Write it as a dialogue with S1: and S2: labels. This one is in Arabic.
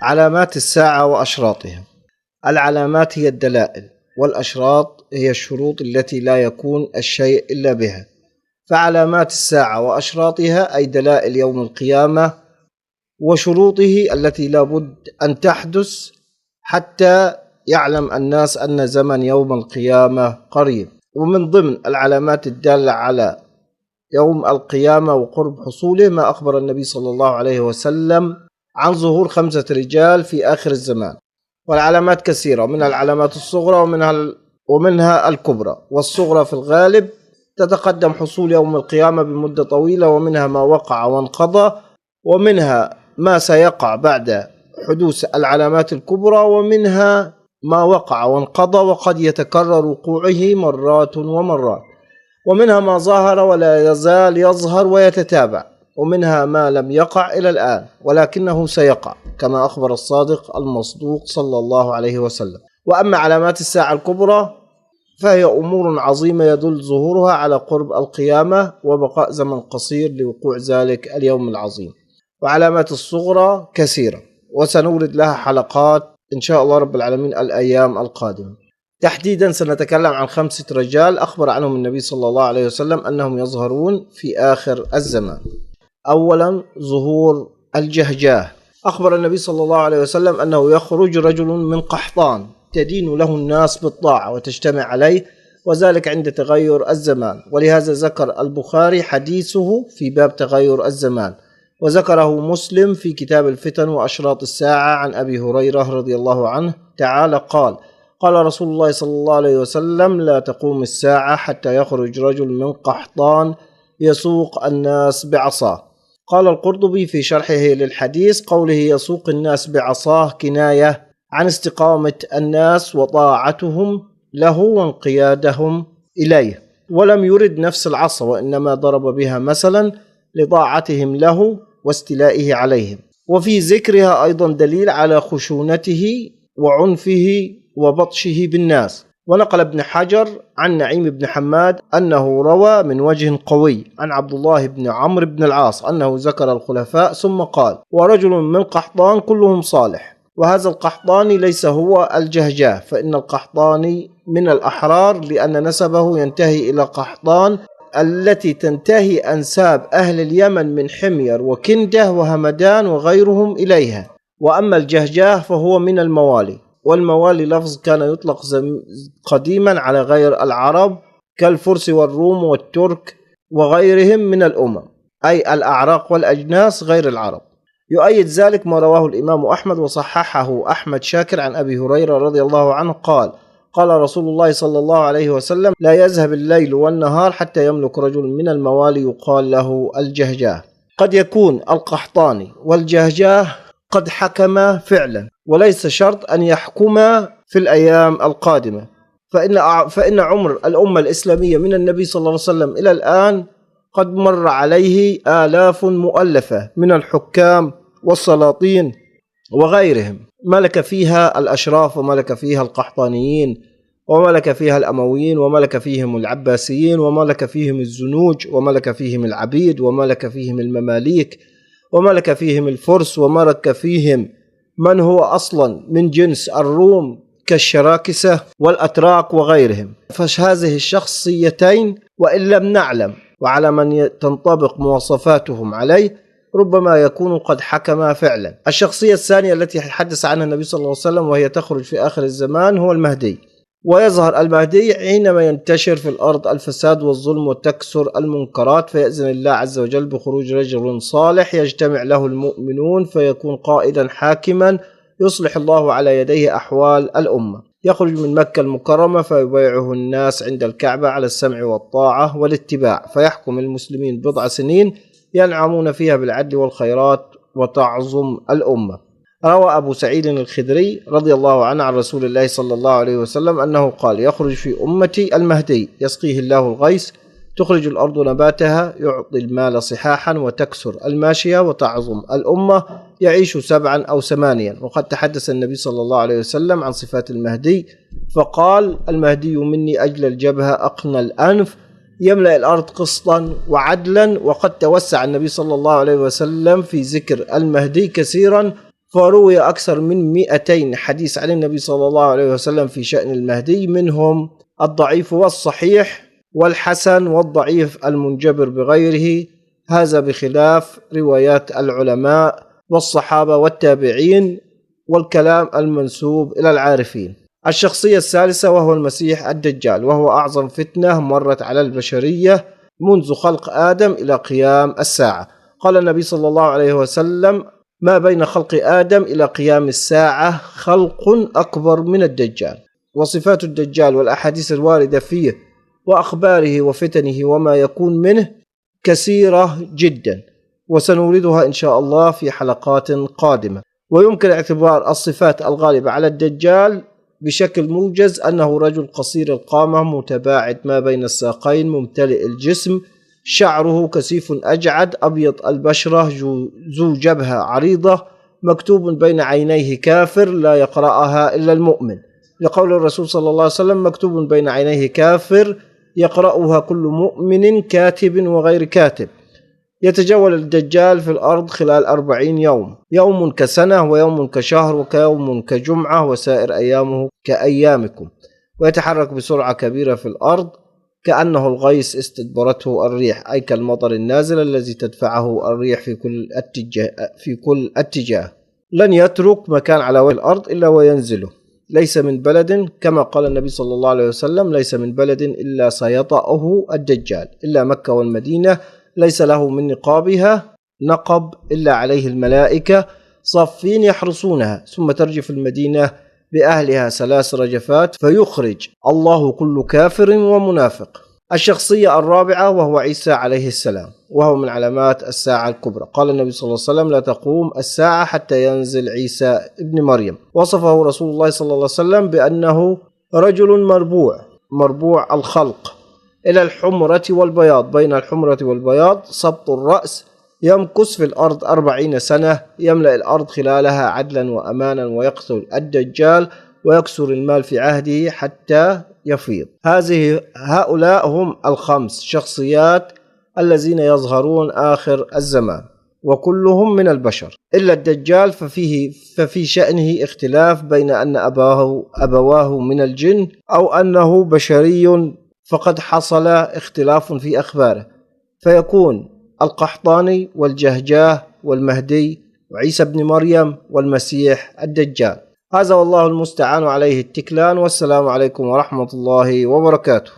S1: علامات الساعة وأشراطها. العلامات هي الدلائل، والأشراط هي الشروط التي لا يكون الشيء إلا بها. فعلامات الساعة وأشراطها أي دلائل يوم القيامة وشروطه التي لا بد أن تحدث حتى يعلم الناس أن زمن يوم القيامة قريب. ومن ضمن العلامات الدالة على يوم القيامة وقرب حصوله ما أخبر النبي صلى الله عليه وسلم عن ظهور 5 رجال في آخر الزمان. والعلامات كثيرة، من العلامات الصغرى ومنها الكبرى. والصغرى في الغالب تتقدم حصول يوم القيامة بمدة طويلة، ومنها ما وقع وانقضى، ومنها ما سيقع بعد حدوث العلامات الكبرى، ومنها ما وقع وانقضى وقد يتكرر وقوعه مرات ومرات، ومنها ما ظهر ولا يزال يظهر ويتتابع، ومنها ما لم يقع إلى الآن ولكنه سيقع كما أخبر الصادق المصدوق صلى الله عليه وسلم. وأما علامات الساعة الكبرى فهي أمور عظيمة يدل ظهورها على قرب القيامة وبقاء زمن قصير لوقوع ذلك اليوم العظيم. وعلامات الصغرى كثيرة وسنورد لها حلقات إن شاء الله رب العالمين الأيام القادمة. تحديدا سنتكلم عن 5 رجال أخبر عنهم النبي صلى الله عليه وسلم أنهم يظهرون في آخر الزمان. أولا ظهور الجهجاه. أخبر النبي صلى الله عليه وسلم أنه يخرج رجل من قحطان تدين له الناس بالطاعة وتجتمع عليه، وذلك عند تغير الزمان. ولهذا ذكر البخاري حديثه في باب تغير الزمان، وذكره مسلم في كتاب الفتن وأشراط الساعة عن أبي هريرة رضي الله عنه تعالى قال: قال رسول الله صلى الله عليه وسلم: لا تقوم الساعة حتى يخرج رجل من قحطان يسوق الناس بعصاه. قال القرطبي في شرحه للحديث: قوله يسوق الناس بعصاه كناية عن استقامة الناس وطاعتهم له وانقيادهم إليه، ولم يرد نفس العصا، وإنما ضرب بها مثلا لطاعتهم له واستيلائه عليهم. وفي ذكرها أيضا دليل على خشونته وعنفه وبطشه بالناس. ونقل ابن حجر عن نعيم بن حماد أنه روى من وجه قوي عن عبد الله بن عمرو بن العاص أنه ذكر الخلفاء ثم قال: ورجل من قحطان كلهم صالح. وهذا القحطاني ليس هو الجهجاه، فإن القحطاني من الأحرار لأن نسبه ينتهي إلى قحطان التي تنتهي أنساب أهل اليمن من حمير وكندة وهمدان وغيرهم إليها. وأما الجهجاه فهو من الموالي، والموالي لفظ كان يطلق قديما على غير العرب كالفرس والروم والترك وغيرهم من الأمم، أي الأعراق والأجناس غير العرب. يؤيد ذلك ما رواه الإمام أحمد وصححه أحمد شاكر عن أبي هريرة رضي الله عنه قال: قال رسول الله صلى الله عليه وسلم: لا يذهب الليل والنهار حتى يملك رجل من الموالي يقال له الجهجاه. قد يكون القحطاني والجهجاه قد حكما فعلا، وليس شرط أن يحكما في الأيام القادمة، فإن عمر الأمة الإسلامية من النبي صلى الله عليه وسلم إلى الآن قد مر عليه آلاف مؤلفة من الحكام والسلاطين وغيرهم، ملك فيها الأشراف وملك فيها القحطانيين وملك فيها الأمويين وملك فيهم العباسيين وملك فيهم الزنوج وملك فيهم العبيد وملك فيهم المماليك وملك فيهم الفرس وملك فيهم من هو أصلا من جنس الروم كالشراكسة والأتراك وغيرهم. فهذه الشخصيتين وإن لم نعلم وعلى من تنطبق مواصفاتهم عليه ربما يكون قد حكما فعلا. الشخصية الثانية التي حدث عنها النبي صلى الله عليه وسلم وهي تخرج في آخر الزمان هو المهدي. ويظهر المهدي حينما ينتشر في الأرض الفساد والظلم وتكثر المنكرات، فيأذن الله عز وجل بخروج رجل صالح يجتمع له المؤمنون فيكون قائدا حاكما يصلح الله على يديه أحوال الأمة. يخرج من مكة المكرمة فيبايعه الناس عند الكعبة على السمع والطاعة والاتباع، فيحكم المسلمين بضع سنين ينعمون فيها بالعدل والخيرات وتعظم الأمة. روى أبو سعيد الخدري رضي الله عنه عن رسول الله صلى الله عليه وسلم أنه قال: يخرج في أمتي المهدي يسقيه الله الغيث، تخرج الأرض نباتها، يعطي المال صحاحا، وتكسر الماشية، وتعظم الأمة، يعيش 7 أو 8. وقد تحدث النبي صلى الله عليه وسلم عن صفات المهدي فقال: المهدي مني أجل الجبهة أقنى الأنف، يملأ الأرض قسطا وعدلا. وقد توسع النبي صلى الله عليه وسلم في ذكر المهدي كثيرا، فروي أكثر من 200 حديث عن النبي صلى الله عليه وسلم في شأن المهدي، منهم الضعيف والصحيح والحسن والضعيف المنجبر بغيره، هذا بخلاف روايات العلماء والصحابة والتابعين والكلام المنسوب إلى العارفين. الشخصية الثالثة وهو المسيح الدجال، وهو أعظم فتنة مرت على البشرية منذ خلق آدم إلى قيام الساعة. قال النبي صلى الله عليه وسلم: ما بين خلق آدم إلى قيام الساعة خلق أكبر من الدجال. وصفات الدجال والأحاديث الواردة فيه وأخباره وفتنه وما يكون منه كثيرة جدا، وسنوردها إن شاء الله في حلقات قادمة. ويمكن اعتبار الصفات الغالبة على الدجال بشكل موجز أنه رجل قصير القامة متباعد ما بين الساقين، ممتلئ الجسم، شعره كثيف أجعد، أبيض البشرة، ذو جبهة عريضة، مكتوب بين عينيه كافر لا يقرأها إلا المؤمن، لقول الرسول صلى الله عليه وسلم: مكتوب بين عينيه كافر يقرأها كل مؤمن كاتب وغير كاتب. يتجول الدجال في الأرض خلال 40 يوم، يوم كسنة ويوم كشهر وكيوم كجمعة، وسائر أيامه كأيامكم، ويتحرك بسرعة كبيرة في الأرض كأنه الغيث استدبرته الريح، أي كالمطر النازل الذي تدفعه الريح في كل اتجاه. لن يترك مكان على وجه الأرض إلا وينزله. ليس من بلد، كما قال النبي صلى الله عليه وسلم: ليس من بلد إلا سيطأه الدجال إلا مكة والمدينة، ليس له من نقابها نقب إلا عليه الملائكة صافين يحرسونها، ثم ترجف المدينة بأهلها 3 رجفات فيخرج الله كل كافر ومنافق. الشخصية الرابعة وهو عيسى عليه السلام، وهو من علامات الساعة الكبرى. قال النبي صلى الله عليه وسلم: لا تقوم الساعة حتى ينزل عيسى ابن مريم. وصفه رسول الله صلى الله عليه وسلم بأنه رجل مربوع الخلق إلى الحمرة والبياض، بين الحمرة والبياض سبط الرأس، يمكث في الأرض 40 سنة، يملأ الأرض خلالها عدلا وأمانا، ويقتل الدجال ويكسر المال في عهده حتى يفيض. هؤلاء هم ال5 شخصيات الذين يظهرون آخر الزمان، وكلهم من البشر إلا الدجال، ففي شأنه اختلاف بين أن أبواه من الجن أو أنه بشري، فقد حصل اختلاف في أخباره، فيكون القحطاني والجهجاه والمهدي وعيسى بن مريم والمسيح الدجال. هذا والله المستعان عليه التكلان، والسلام عليكم ورحمة الله وبركاته.